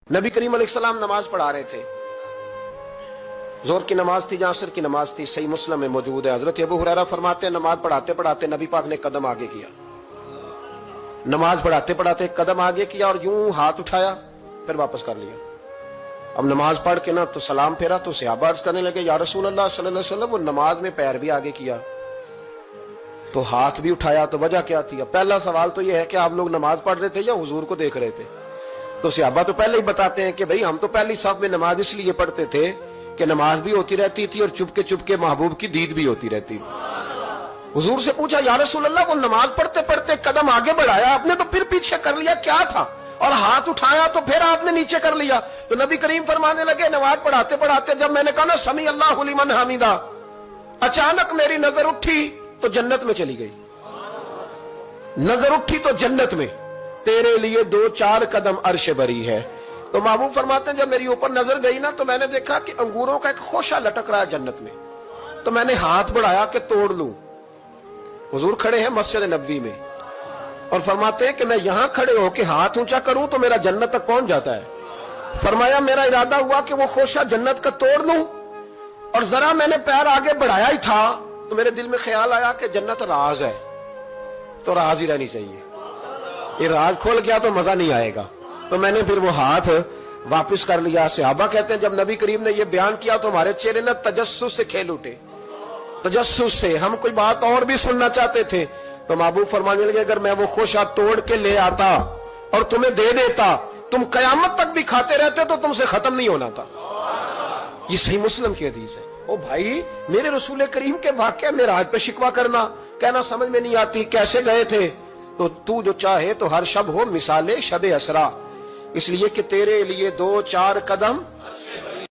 नबी करीम अलैहिस्सलाम नमाज पढ़ा रहे थे। जोहर की नमाज थी, असर की नमाज थी। सही मुस्लिम में मौजूद है। हजरत अबू हुरैरा फरमाते हैं नमाज पढ़ाते पढ़ाते नबी पाक ने कदम आगे किया। नमाज पढ़ाते पढ़ाते कदम आगे किया और यूं हाथ उठाया, फिर वापस कर लिया। अब नमाज पढ़ के ना तो सलाम फेरा तो सहाबा अर्ज करने लगे, या रसूल अल्लाह सल्लल्लाहु अलैहि वसल्लम, वो नमाज में पैर भी आगे किया तो हाथ भी उठाया, तो वजह क्या थी? पहला सवाल तो यह है कि आप लोग नमाज पढ़ रहे थे या हुजूर को देख रहे थे? तो सहाबा तो पहले ही बताते हैं कि भाई हम तो पहली साफ में नमाज इसलिए पढ़ते थे कि नमाज भी होती रहती थी और चुपके चुपके महबूब की दीद भी होती रहती थी। हुजूर से पूछा, या रसूल अल्लाह, वो नमाज पढ़ते पढ़ते कदम आगे बढ़ाया आपने तो फिर पीछे कर लिया, क्या था? और हाथ उठाया तो फिर आपने नीचे कर लिया। तो नबी करीम फरमाने लगे, नमाज पढ़ाते पढ़ाते जब मैंने कहा ना समी अल्लाहु लिमन हमीदा, अचानक मेरी नजर उठी तो जन्नत में चली गई। नजर उठी तो जन्नत में, तेरे लिए 2-4 कदम अर्श बरी है। तो महबूब फरमाते हैं जब मेरी ऊपर नजर गई ना तो मैंने देखा कि अंगूरों का एक खोशा लटक रहा है जन्नत में। तो मैंने हाथ बढ़ाया कि तोड़ लूं। हुजूर खड़े हैं मस्जिद नबवी में और फरमाते हैं कि मैं यहां खड़े होकर हाथ ऊंचा करूं तो मेरा जन्नत तक पहुंच जाता है। फरमाया मेरा इरादा हुआ कि वो खोशा जन्नत का तोड़ लूं और जरा मैंने पैर आगे बढ़ाया ही था तो मेरे दिल में ख्याल आया कि जन्नत राज है तो राज ही रहनी चाहिए, ये राज खोल गया तो मजा नहीं आएगा। तो मैंने फिर वो हाथ वापस कर लिया। सहाबा कहते हैं जब नबी करीम ने ये बयान किया तो हमारे चेहरे न तजस्सुस से खेल उठे, तजस्सुस से। हम कोई बात और भी सुनना चाहते थे तो महबूब फरमाने लगे, अगर मैं वो खोशा तोड़ के ले आता और तुम्हें दे देता, तुम कयामत तक भी खाते रहते तो तुमसे खत्म नहीं होना था। ये सही मुस्लिम की हदीस है। ओ भाई, मेरे रसूल करीम के वाक़या में राज पे शिकवा करना, कहना समझ में नहीं आती कैसे गए थे। तो तू जो चाहे तो हर शब हो मिसाले शब असरा, इसलिए कि तेरे लिए 2-4 कदम